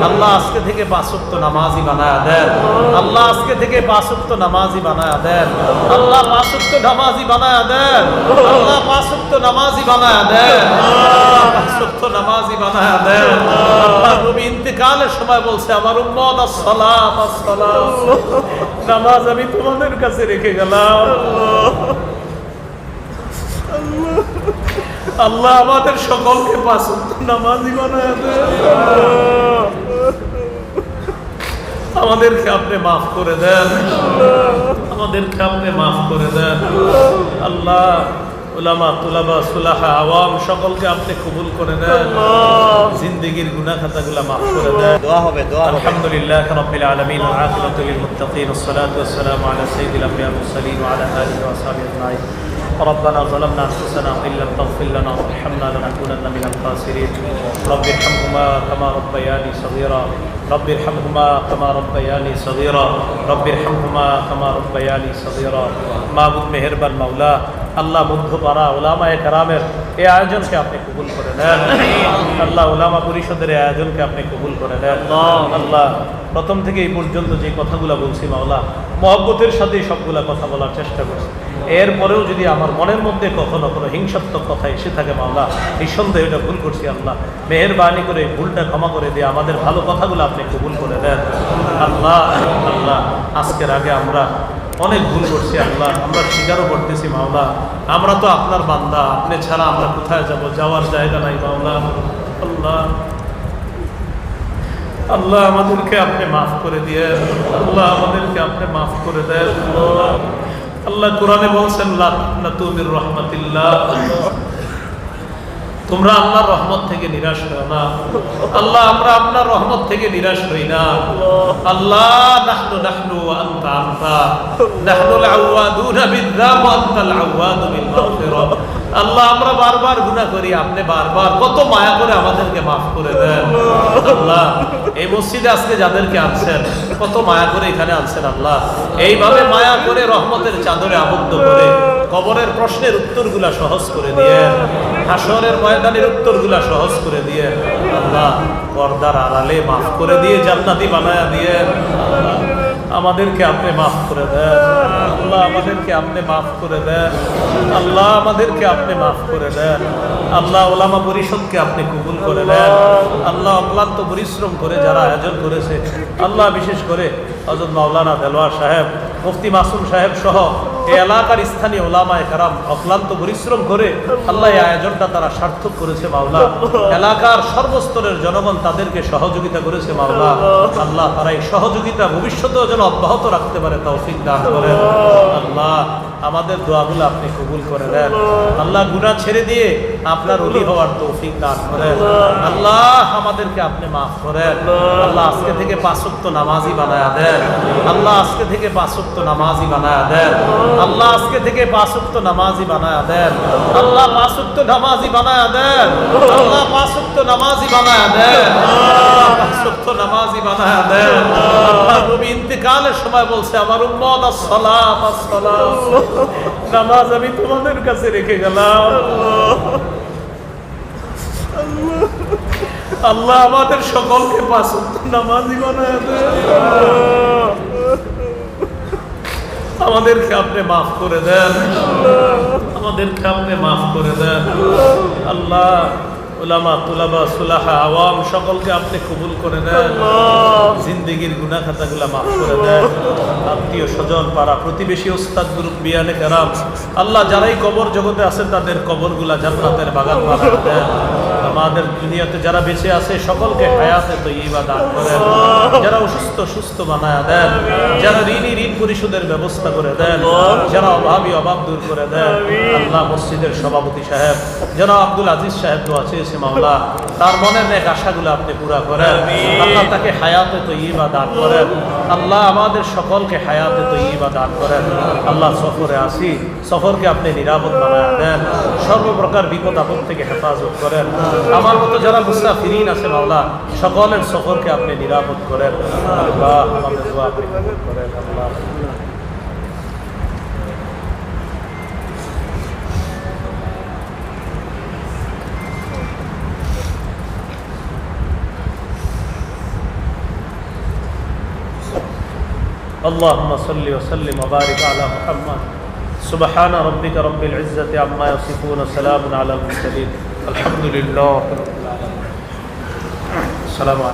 আল্লাহ আজকে থেকে 5 ওয়াক্ত নামাজি বানায়া দেন। আল্লাহ আজকে থেকে 5 ওয়াক্ত নামাজি বানায়া দেন। আল্লাহ 5 ওয়াক্ত নামাজি বানায়া দেন। আল্লাহ 5 ওয়াক্ত নামাজি বানায়া দেন। 5 ওয়াক্ত নামাজি বানায়া দেন। আল্লাহ নবী ইন্তেকালের সময় বলছে, আমার উম্মত আসসালাত আসসালাত, নামাজ আমি তোমাদের কাছে রেখে গেলাম। আল্লাহ আমাদের সকলকে 5 ওয়াক্ত নামাজি বানায়া দেন। আমাদেরকে আপনি মাফ করে দেন। আমাদেরকে আপনি মাফ করে দেন। আল্লাহ উলামা তুলাবা সুলাহা আওয়াম সকলকে আপনি কবুল করে দেন। জিন্দেগীর গুনাহ খাতাগুলো মাফ করে দেন। দোয়া হবে, দোয়া হবে। আলহামদুলিল্লাহ রাব্বিল আলামিন ওয়া আখিরাতু লিল মুত্তাকিন ওয়াসসালাতু ওয়াসসালামু আলা সাইয়্যিদিল আমবিয়া ওয়াল মুরসালিন ওয়া আলা আলিহি ওয়া সাহবিহি আজমাইন। ربنا ظلمنا أنفسنا وإن لم تغفر لنا وترحمنا لنكونن من الخاسرين. رب ارحمهما كما ربياني صغيرا. رب ارحمهما كما ربياني صغيرا. رب ارحمهما كما ربياني صغيرا. মাবুদ মেহেরবান মাওলা, আল্লাহ মধ্যপাড়া উলামায়ে কেরামের এই আয়োজনকে আপনি কবুল করে নেন। আল্লাহ উলামা পরিষদের এই আয়োজনকে আপনি কবুল করে নেন। আল্লাহ প্রথম থেকে এই পর্যন্ত যে কথাগুলো বলছি মাওলা, মহব্বতের সাথে সবগুলা কথা বলার চেষ্টা করছি। এরপরেও যদি আমার মনের মধ্যে কখনো কোনো হিংসাত্মক কথা এসে থাকে মাওলা, নিঃসন্দেহে এটা ভুল করছি। আল্লাহ মেহেরবানি করে ভুলটা ক্ষমা করে দিয়ে আমাদের ভালো কথাগুলো আপনি কবুল করে দেন। আল্লাহ আল্লাহ আজকের আগে আমরা অনেক ভুল করছি। আল্লাহ আমরা স্বীকারও করতেছি মাওলা, আমরা তো আপনার বান্দা, আপনি ছাড়া আমরা কোথায় যাব, যাওয়ার জায়গা নাই মাওলা। আল্লাহ আল্লাহ আমাদেরকে আপনি মাফ করে দিয়ে, আল্লাহ আমাদেরকে আপনি মাফ করে দেন। আল্লাহ কোরআনে বলছেন, লা তাকনাতু মির রাহমাতিল্লাহ, তোমরা আল্লাহর রহমত থেকে নিরাশ হও না। আল্লাহ আমরা আপনার রহমত থেকে নিরাশ হই না। আল্লাহ নাহনু ওয়া আনতা আনতা, নাহনুল আওয়াদুনা বিয-যাম ওয়া আনতাল আওয়াদু বিল মাগফিরাহ। আল্লাহ আমরা বারবার গুনাহ করি, আপনি বারবার কত মায়া করে আমাদেরকে মাফ করে দেন। আল্লাহ এই মসজিদে আজকে যাদেরকে আনছেন, কত মায়া করে এখানে আনছেন। আল্লাহ এইভাবে মায়া করে রহমতের চাদরে আবদ্ধ করে কবরের প্রশ্নের উত্তরগুলা সহজ করে দিয়ে, হাসরের ময়দানের উত্তরগুলা সহজ করে দিয়ে, আল্লাহ পর্দার আড়ালে মাফ করে দিয়ে জান্নাতি বানায়া দিয়ে, আমাদেরকে আপনি মাফ করে দেন। আল্লাহ আমাদেরকে আপনি মাফ করে দেন। আল্লাহ আমাদেরকে আপনি মাফ করে দেন। আল্লাহ ওলামা পরিষদকে আপনি কবুল করে দেন। আল্লাহ অক্লান্ত পরিশ্রম করে যারা আয়োজন করেছে, আল্লাহ বিশেষ করে হযরত মাওলানা দেলোয়ার সাহেব, মুফতি মাসুম সাহেব সহ এই এলাকার স্থানীয় ওলামায়ে কেরাম অক্লান্ত পরিশ্রম করে আল্লাহ এই আয়োজনটা তারা সার্থক করেছে মাওলা। এলাকার সর্বস্তরের জনগণ তাদেরকে সহযোগিতা করেছে মাওলা। আল্লাহ তারা এই সহযোগিতা ভবিষ্যতেও যেন অব্যাহত রাখতে পারে তৌফিক দান করেন। আল্লাহ আমাদের দোয়াগুলো আপনি কবুল করে দেন। আল্লাহ গুনাহ ছেড়ে দিয়ে আপনার ওলি হওয়ার তৌফিক দান করেন। আল্লাহ আমাদেরকে আপনি মাফ করেন। আল্লাহ আজকে থেকে 5 ওয়াক্ত নামাজি বানায়া দেন। আল্লাহ আজকে থেকে 5 ওয়াক্ত নামাজি বানায়া দেন। আল্লাহ আজকে থেকে 5 ওয়াক্ত নামাজি বানায়া দেন। আল্লাহ 5 ওয়াক্ত নামাজি বানায়া দেন। আল্লাহ 5 ওয়াক্ত নামাজি বানায়া দেন। 5 ওয়াক্ত নামাজি বানায়া দেন। আল্লাহ নবী ইন্তেকালের সময় বলছে, আমার উম্মত আসসালাত আসসালাত, নামাজ আমি তোমাদের কাছে রেখে গেলাম। আল্লাহ আমাদের সকলকে 5 ওয়াক্ত নামাজি বানায়া দেন। আমাদেরকে আপনি মাফ করে দেন। আমাদেরকে আপনি মাফ করে দেন। আল্লাহ উলামা তুলাবা সুলাহা আওয়াম সকলকে আপনি কবুল করে দেন। জিন্দেগীর গুনাহ খাতাগুলো মাফ করে দেন। আত্মীয় স্বজন পাড়া প্রতিবেশী ওস্তাদ মুরব্বিয়ানে কেরাম, আল্লাহ যারাই কবর জগতে আছে তাদের কবরগুলা জান্নাতের বাগান বানায় দেন। আমাদের দুনিয়াতে যারা বেঁচে আছে সকলকে হায়াতে তয়্যিবা দান করেন। যারা অসুস্থ সুস্থ বানায়া দেন। যারা ঋণী ঋণ পরিশোধের ব্যবস্থা করে দেন। যারা অভাবী অভাব দূর করে দেন। আল্লাহ মসজিদের সভাপতি সাহেব জনাব আব্দুল আজিজ সাহেব দোয়া চেয়েছে মাওলা, তার মনের নেক আশাগুলো আপনি পুরা করেন। আল্লাহ তাকে হায়াতে তয়্যিবা দান করেন। আল্লাহ আমাদের সকলকে হায়াতে তয়্যিবা দান করেন। আল্লাহ সফরে আসি, সফরকে আপনি নিরাপদ বানায়া দেন। সর্বপ্রকার বিপদ আপদ থেকে হেফাজত করেন। আমার মতো যারা মুসাফিরিন আছে মাওলা, সকলের সফরকে আপনি নিরাপদ করেন। আল্লাহ আমাদের দোয়া আপনি কবুল করেন। আল্লাহ اللهم صل وسلم وبارك على محمد سبحان ربك رب العزة عما يصفون سلام على المرسلين الحمد لله رب العالمين السلام عليكم